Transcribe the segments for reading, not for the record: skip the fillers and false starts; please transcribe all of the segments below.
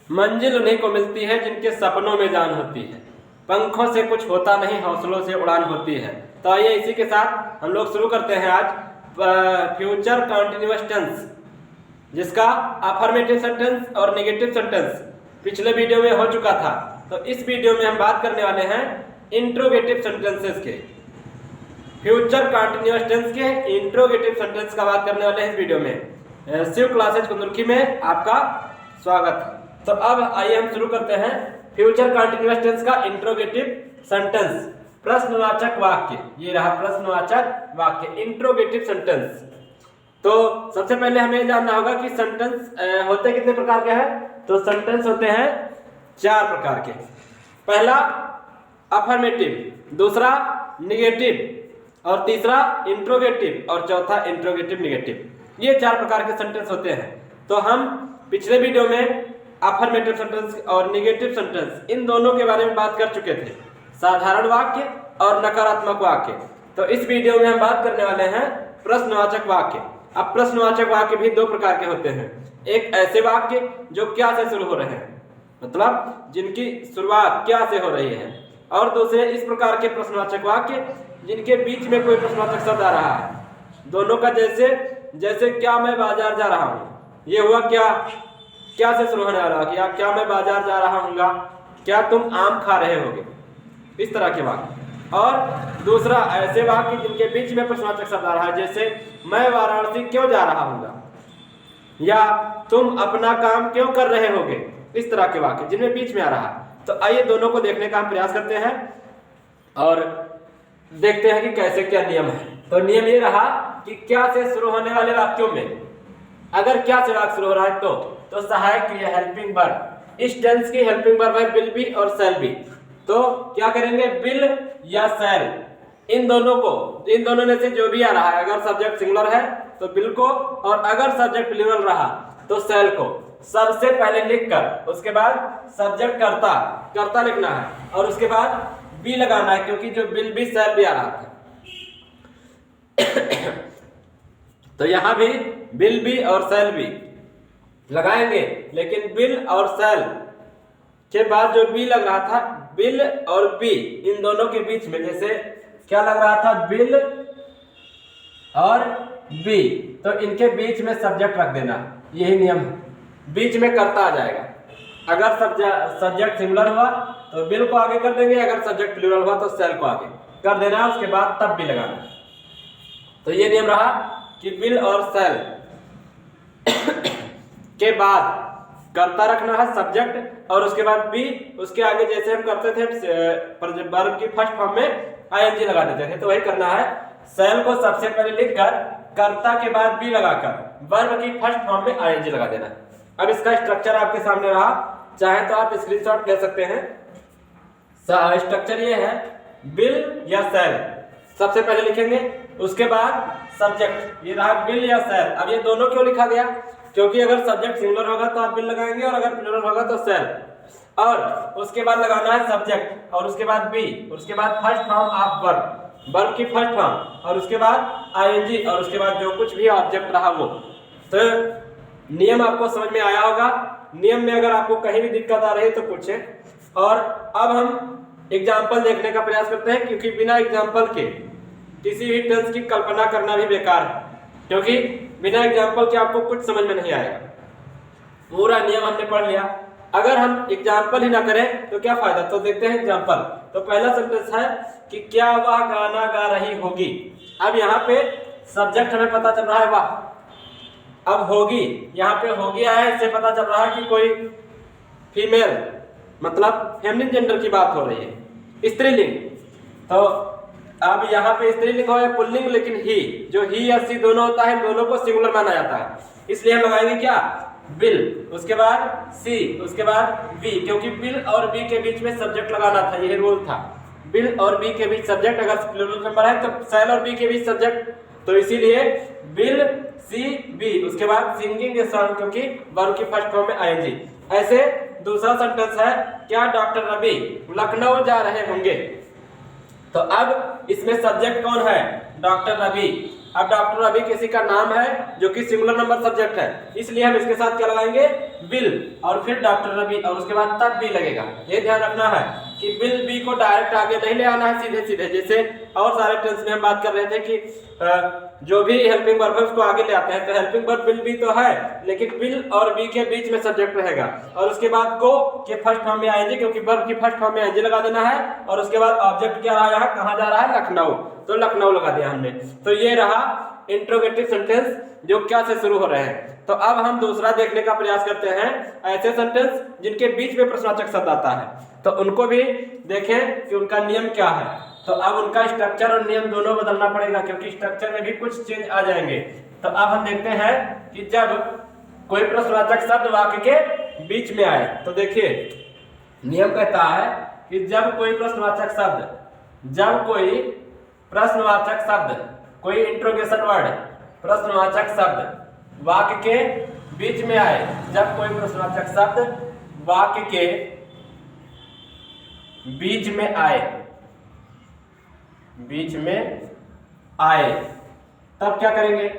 मंजिल उन्हीं को मिलती है जिनके सपनों में जान होती है। पंखों से कुछ होता नहीं, हौसलों से उड़ान होती है। तो आइए इसी के साथ हम लोग शुरू करते हैं आज फ्यूचर कंटिन्यूअस टेंस, जिसका अफर्मेटिव सेंटेंस और नेगेटिव सेंटेंस पिछले वीडियो में हो चुका था। तो इस वीडियो में हम बात करने वाले हैं इंट्रोगेटिव सेंटेंसेस के, फ्यूचर कंटिन्यूअस टेंस के इंट्रोगेटिव सेंटेंस का बात करने वाले हैं इस वीडियो में। शिव क्लासेज कुंदुर्की में आपका स्वागत है। तो अब आइए हम शुरू करते हैं फ्यूचर कंटिन्यूअस टेंस का इंट्रोगेटिव सेंटेंस, प्रश्नवाचक वाक्य। ये रहा प्रश्नवाचक वाक्य, इंट्रोगेटिव सेंटेंस। तो सबसे पहले हमें जानना होगा कि सेंटेंस होते कितने प्रकार के हैं। तो सेंटेंस होते हैं 4 प्रकार के। पहला अफर्मेटिव, दूसरा निगेटिव, और तीसरा इंट्रोगेटिव, और चौथा इंट्रोगेटिव निगेटिव। ये 4 प्रकार के सेंटेंस होते हैं। तो हम पिछले वीडियो में अफर्मेटिव सेंटेंस और निगेटिव सेंटेंस इन दोनों के बारे में बात कर चुके थे, साधारण वाक्य और नकारात्मक वाक्य। तो इस वीडियो में हम बात करने वाले हैं प्रश्नवाचक वाक्य। अब प्रश्नवाचक वाक्य भी 2 प्रकार के होते हैं। एक ऐसे वाक्य जो क्या से शुरू हो रहे हैं, मतलब जिनकी शुरुआत क्या से हो रही है, और दूसरे इस प्रकार के प्रश्नवाचक वाक्य जिनके बीच में कोई प्रश्नवाचक शब्द आ रहा है। दोनों का जैसे क्या मैं बाजार जा रहा हूँ, ये हुआ क्या से शुरू होने वाला है, क्या मैं बाजार जा रहा हूँगा, क्या तुम आम खा रहे होगे, इस तरह के वाक्य। और दूसरा ऐसे वाक्य जिनके बीच में प्रश्नवाचक शब्द आ रहा है, जैसे मैं वाराणसी क्यों जा रहा हूँगा, या तुम अपना काम क्यों कर रहे होगे, इस तरह के वाक्य जिनमें बीच में आ रहा है। तो आइए दोनों को देखने का हम प्रयास करते हैं और देखते हैं कि कैसे क्या नियम है। तो नियम ये रहा कि क्या से शुरू होने वाले वाक्यों में अगर क्या से वाक्य शुरू हो रहा है तो सहायक क्रिया हेल्पिंग वर्ब, इस टेंस की हेल्पिंग वर्ब है विल बी और शैल बी। तो क्या करेंगे, विल या शैल, इन दोनों में से जो भी आ रहा है, अगर सब्जेक्ट सिंगुलर है तो विल को, और अगर सब्जेक्ट प्लूरल रहा तो शैल को सबसे पहले लिखकर उसके बाद सब्जेक्ट कर्ता लिखना है, और उसके बाद बी लगाना है, क्योंकि जो विल बी शैल भी आ रहा था। तो यहां भी विल बी और शैल बी लगाएंगे, लेकिन विल और शैल के बाद जो बी लग रहा था, विल और बी इन दोनों के बीच में जैसे क्या लग रहा था, विल और बी, तो इनके बीच में सब्जेक्ट रख देना, यही नियम है। बीच में कर्ता आ जाएगा। अगर सब्जेक्ट सिंगुलर हुआ तो विल को आगे कर देंगे, अगर सब्जेक्ट प्लूरल हुआ तो शैल को आगे कर देना, उसके बाद तब भी लगाना। तो ये नियम रहा कि विल और शैल के बाद कर्ता रखना है सब्जेक्ट, और उसके बाद बी, उसके आगे जैसे हम करते थे वर्ब की फर्स्ट फॉर्म में आईएनजी लगा देते थे, तो वही करना है। शैल को सबसे पहले लिखकर कर्ता के बाद बी लगाकर वर्ब की फर्स्ट फॉर्म में आईएनजी लगा देना। अब इसका स्ट्रक्चर आपके सामने रहा, चाहे तो आप स्क्रीनशॉट ले सकते हैं। स्ट्रक्चर ये है, विल या शैल सबसे पहले लिखेंगे, उसके बाद सब्जेक्ट, ये रहा विल या शैल। अब ये दोनों क्यों लिखा गया, क्योंकि अगर सब्जेक्ट सिंगुलर होगा तो आप विल लगाएंगे, और अगर प्लूरल होगा तो शैल, और उसके बाद लगाना है सब्जेक्ट, और उसके बाद बी, उसके बाद फर्स्ट फॉर्म ऑफ वर्ब की फर्स्ट फॉर्म, और उसके बाद आईएनजी, और उसके बाद जो कुछ भी ऑब्जेक्ट रहा वो। तो नियम आपको समझ में आया होगा। नियम में अगर आपको कहीं भी दिक्कत आ रही है तो पूछें। और अब हम एग्जाम्पल देखने का प्रयास करते हैं, क्योंकि बिना एग्जाम्पल के किसी भी टेंस की कल्पना करना भी बेकार है, क्योंकि बिना एग्जाम्पल के आपको कुछ समझ में नहीं आएगा। पूरा नियम हमने पढ़ लिया, अगर हम एग्जाम्पल ही ना करें तो क्या फायदा। तो देखते हैं एग्जाम्पल। तो पहला सेंटेंस है कि क्या वह गाना गा रही होगी। अब यहाँ पे सब्जेक्ट हमें पता चल रहा है वह, अब होगी, यहाँ पे होगी आया, इससे पता चल रहा है कि कोई फीमेल, मतलब फेमिनिन जेंडर की बात हो रही है, स्त्रीलिंग। तो अब यहाँ पे स्त्रीलिंग हो या पुल्लिंग, लेकिन ही, जो ही या सी दोनों होता है, दोनों को सिंगुलर माना जाता है, इसलिए हम लगाएंगे क्या, विल, उसके बाद सी, उसके बाद बी, क्योंकि विल और बी के बीच में सब्जेक्ट लगाना था, यही रूल था। विल और बी के बीच सब्जेक्ट, अगर प्लूरल नंबर है तो शैल और बी के बीच सब्जेक्ट, तो इसीलिए विल सी बी, उसके बाद सिंगिंग ए सॉन्ग, क्योंकि वर्ब की फर्स्ट फॉर्म में आईएनजी। ऐसे दूसरा सेंटेंस है, क्या डॉक्टर रवि लखनऊ जा रहे होंगे। तो अब इसमें सब्जेक्ट कौन है, डॉक्टर रवि, अब डॉक्टर रवि किसी का नाम है जो कि सिंगुलर नंबर सब्जेक्ट है, इसलिए हम इसके साथ क्या लगाएंगे, विल, और फिर डॉक्टर रवि और उसके बाद तब भी लगेगा। ये ध्यान रखना है कि विल बी को डायरेक्ट आगे नहीं ले आना है सीधे सीधे, जैसे और सारे टेंस में हम बात कर रहे थे कि जो भी हेल्पिंग वर्ब है उसको आगे ले आते हैं, तो हेल्पिंग वर्ब विल बी तो है, लेकिन विल और बी के बीच में सब्जेक्ट रहेगा, और उसके बाद को के फर्स्ट फॉर्म में आएंगे, क्योंकि वर्ब की फर्स्ट फॉर्म में एनजी लगा देना है, और उसके बाद ऑब्जेक्ट क्या रहा है, कहाँ जा रहा है, लखनऊ, तो लखनऊ लगा दिया हमने। तो ये रहा इंट्रोगेटिव सेंटेंस जो क्या से शुरू हो रहे हैं। तो अब हम दूसरा देखने का प्रयास करते हैं, ऐसे सेंटेंस जिनके बीच में प्रश्नवाचक शब्द आता है, तो उनको भी देखें कि उनका नियम क्या है। तो अब उनका स्ट्रक्चर और नियम दोनों बदलना पड़ेगा, क्योंकि स्ट्रक्चर में भी कुछ चेंज आ जाएंगे। तो अब हम देखते हैं कि जब कोई प्रश्नवाचक शब्द वाक्य के बीच में आए, तो देखिए नियम कहता है कि जब कोई प्रश्नवाचक शब्द, कोई इंट्रोगेशन वर्ड, प्रश्नवाचक शब्द वाक्य के बीच में आए, जब कोई प्रश्नवाचक शब्द वाक्य के बीच में आए, तब क्या करेंगे,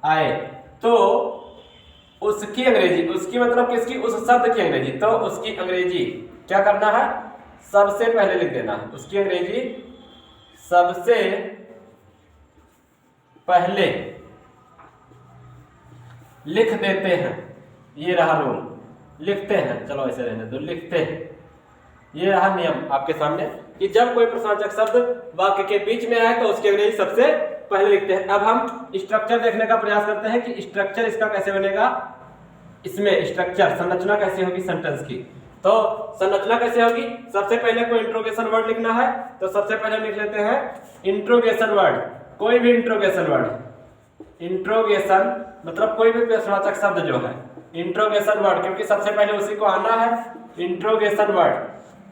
आए तो उसकी अंग्रेजी, उसकी मतलब किसकी, उस शब्द की अंग्रेजी, तो उसकी अंग्रेजी क्या करना है, सबसे पहले लिख देना है, उसकी अंग्रेजी सबसे पहले लिख देते हैं। ये रहा रूल, लिखते हैं, चलो ऐसे रहने दो, लिखते हैं। ये रहा नियम आपके सामने कि जब कोई प्रश्नवाचक शब्द वाक्य के बीच में आए तो उसकी अंग्रेजी सबसे पहले लिखते हैं। अब हम स्ट्रक्चर देखने का प्रयास करते हैं कि स्ट्रक्चर इसका कैसे बनेगा, इसमें स्ट्रक्चर संरचना कैसे होगी सेंटेंस की। तो संरचना कैसे होगी, सबसे पहले कोई इंट्रोगेशन वर्ड लिखना है, तो सबसे पहले लिख लेते हैं इंट्रोगेशन वर्ड, कोई भी इंट्रोगेशन वर्ड, इंट्रोगेशन मतलब कोई भी प्रश्नवाचक शब्द जो है, इंट्रोगेशन वर्ड, क्योंकि सबसे पहले उसी को आना है, इंट्रोगेशन वर्ड,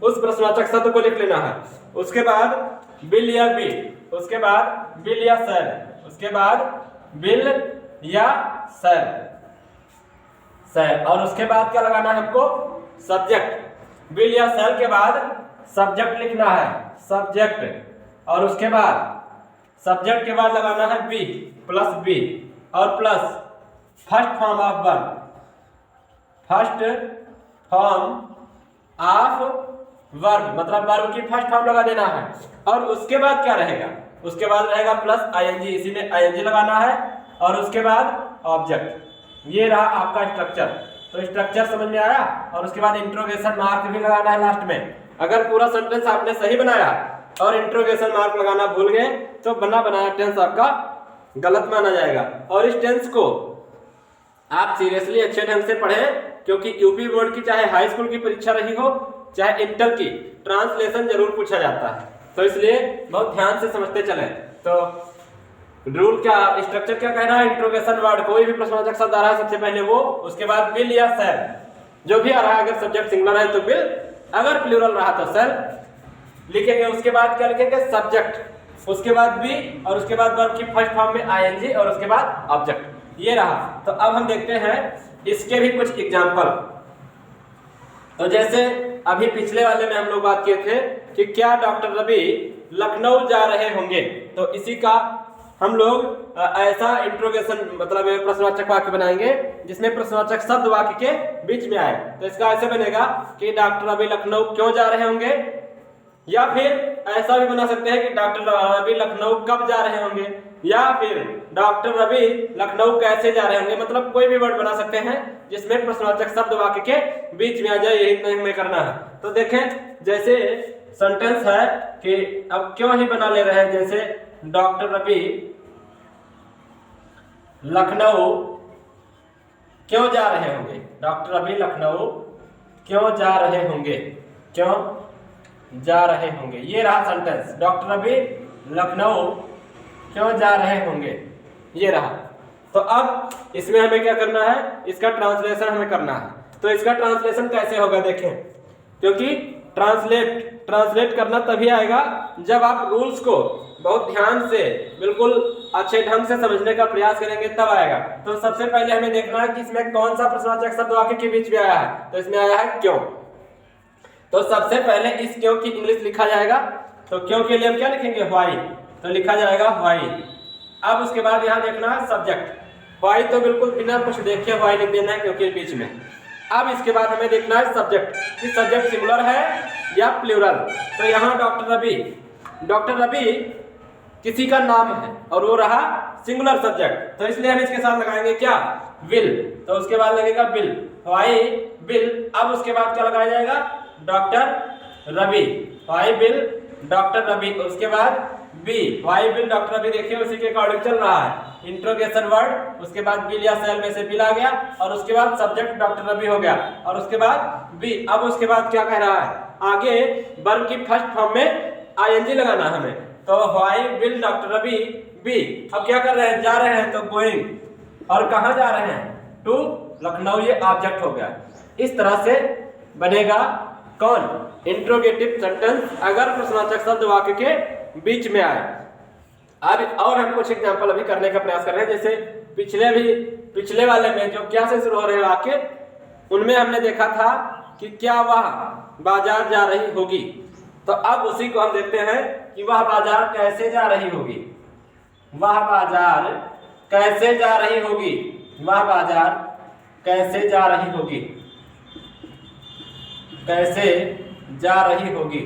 उस प्रश्नवाचक शब्द को लिख लेना है। उसके बाद विल या बी, उसके बाद विल या शैल, उसके बाद विल या शैल, और उसके बाद क्या लगाना है हमको, सब्जेक्ट। विल या शैल के बाद सब्जेक्ट लिखना है, सब्जेक्ट, और उसके बाद सब्जेक्ट के बाद लगाना है बी प्लस बी और plus first form of verb, first form of verb मतलब वर्ब की फर्स्ट फॉर्म लगा देना है। और उसके बाद क्या रहेगा, उसके बाद रहेगा प्लस आईएनजी, इसी में आईएनजी लगाना है, और उसके बाद ऑब्जेक्ट। ये रहा आपका स्ट्रक्चर। तो स्ट्रक्चर समझ में आया, और उसके बाद इंट्रोगेशन मार्क भी लगाना है लास्ट में। अगर पूरा सेंटेंस आपने सही बनाया और इंट्रोगेशन मार्क लगाना भूल गए तो बना बनाया टेंस आपका गलत माना जाएगा। और इस टेंस को आप सीरियसली अच्छे ढंग से पढ़ें, क्योंकि यूपी बोर्ड की चाहे हाई स्कूल की परीक्षा रही हो चाहे इंटर की, ट्रांसलेशन जरूर पूछा जाता है, तो इसलिए बहुत ध्यान से समझते चलें। तो रूल क्या, स्ट्रक्चर क्या कह रहा है, इंट्रोगेशन वर्ड, कोई भी प्रश्नवाचक शब्द आ रहा है सबसे पहले वो, उसके बाद विल या शैल, जो भी आ रहा है, अगर सब्जेक्ट सिंगुलर है तो विल, अगर प्लूरल रहा तो शैल लिखेंगे। उसके बाद क्या लिखेंगे, सब्जेक्ट, उसके बाद बी, और उसके बाद वर्ब की फर्स्ट फॉर्म में आईएनजी, और उसके बाद ऑब्जेक्ट। ये रहा। तो अब हम देखते हैं इसके भी कुछ एग्जाम्पल। तो जैसे अभी पिछले वाले में हम लोग बात किए थे कि क्या डॉक्टर रवि लखनऊ जा रहे होंगे, तो इसी का हम लोग ऐसा इंट्रोगेशन मतलब प्रश्नवाचक वाक्य बनाएंगे जिसमें प्रश्नवाचक शब्द वाक्य के बीच में आए। तो इसका ऐसे बनेगा कि डॉक्टर रवि लखनऊ क्यों जा रहे होंगे, या फिर ऐसा भी बना सकते हैं कि डॉक्टर रवि लखनऊ कब जा रहे होंगे, या फिर डॉक्टर रवि लखनऊ कैसे जा रहे होंगे। मतलब कोई भी वर्ड बना सकते हैं जिसमें प्रश्नवाचक शब्द वाक्य के बीच में आ जाए, यही नहीं हमें करना है। तो देखें जैसे सेंटेंस है कि अब क्यों ही बना ले रहे हैं, जैसे डॉक्टर रवि लखनऊ क्यों जा रहे होंगे, डॉक्टर रवि लखनऊ क्यों जा रहे होंगे, क्यों जा रहे होंगे। ये रहा सेंटेंस, डॉक्टर रवि लखनऊ क्यों जा रहे होंगे, ये रहा। तो अब इसमें हमें क्या करना है, इसका ट्रांसलेशन हमें करना है। तो इसका ट्रांसलेशन कैसे होगा देखें, क्योंकि ट्रांसलेट करना तभी आएगा जब आप रूल्स को बहुत ध्यान से बिल्कुल अच्छे ढंग से समझने का प्रयास करेंगे, तब आएगा। तो सबसे पहले हमें देखना है कि इसमें कौन सा प्रश्नवाचक शब्द वाक्य के बीच में आया है। तो इसमें आया है क्यों। तो सबसे पहले इस क्यों की इंग्लिश लिखा जाएगा। तो क्यों के लिए हम क्या लिखेंगे, व्हाई। तो लिखा जाएगा व्हाई। अब उसके बाद यहाँ देखना है सब्जेक्ट। वाई तो बिल्कुल बिना कुछ देखे वाई लिख देना है क्योंकि बीच में। अब इसके बाद हमें देखना है सब्जेक्ट कि सब्जेक्ट सिंगुलर है या प्लूरल। तो यहाँ डॉक्टर रवि किसी का नाम है और वो रहा सिंगुलर सब्जेक्ट, तो इसलिए हम इसके साथ लगाएंगे क्या, विल। तो उसके बाद लगेगा बिल, वाई बिल। अब उसके बाद क्या लगाया जाएगा, doctor Ravi, Y bill doctor Ravi. उसके बाद B, Y bill doctor Ravi. देखिए उसी के अकॉर्डिंग चल रहा है, इंट्रोगेशन वर्ड, उसके बाद बिल या सेल में से बिल आ गया और उसके बाद सब्जेक्ट डॉक्टर रवि हो गया और उसके बाद बी। अब उसके बाद क्या कह रहा है, आगे वर्ब की फर्स्ट फॉर्म में आईएनजी लगाना हमें। तो why bill doctor Ravi be. अब क्या कर रहे हैं, जा रहे हैं, तो गोइंग। और कहाँ जा रहे हैं, टू लखनऊ, ये ऑब्जेक्ट हो गया। इस तरह से बनेगा कौन, इंट्रोगेटिव सेंटेंस, अगर प्रश्नवाचक शब्द वाक्य के बीच में आए। अब और हम कुछ एग्जांपल अभी करने का प्रयास कर रहे हैं। जैसे पिछले वाले में जो क्या से शुरू हो रहे वाक्य, उनमें हमने देखा था कि क्या वह बाजार जा रही होगी। तो अब उसी को हम देखते हैं कि वह बाजार कैसे जा रही होगी। वह बाजार कैसे जा रही होगी, वह बाजार कैसे जा रही होगी, कैसे जा रही होगी।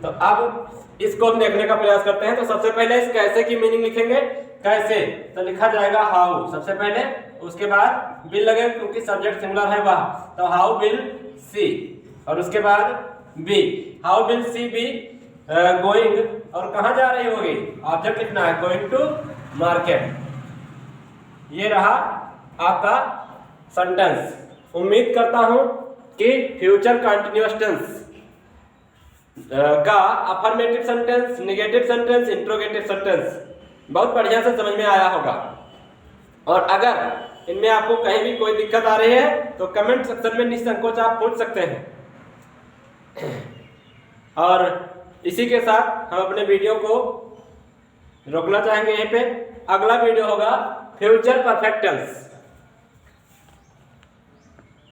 तो अब इसको हम देखने का प्रयास करते हैं। तो सबसे पहले इस कैसे की मीनिंग लिखेंगे, कैसे तो लिखा जाएगा हाउ सबसे पहले, उसके बाद बिल लगे क्योंकि सब्जेक्ट सिंगुलर है वह, तो हाउ बिल सी। और उसके बाद B, how will C be going, और कहाँ जा रही होगी, ऑब्जेक्ट लिखना है, गोइंग टू मार्केट। ये रहा आपका सेंटेंस। उम्मीद करता हूं कि फ्यूचर कंटिन्यूअस टेंस का affirmative sentence, negative sentence, interrogative sentence बहुत बढ़िया से समझ में आया होगा। और अगर इनमें आपको कहीं भी कोई दिक्कत आ रही है तो कमेंट सेक्शन में निसंकोच आप पूछ सकते हैं। और इसी के साथ हम अपने वीडियो को रोकना चाहेंगे यहीं पे। अगला वीडियो होगा फ्यूचर परफेक्ट टेंस।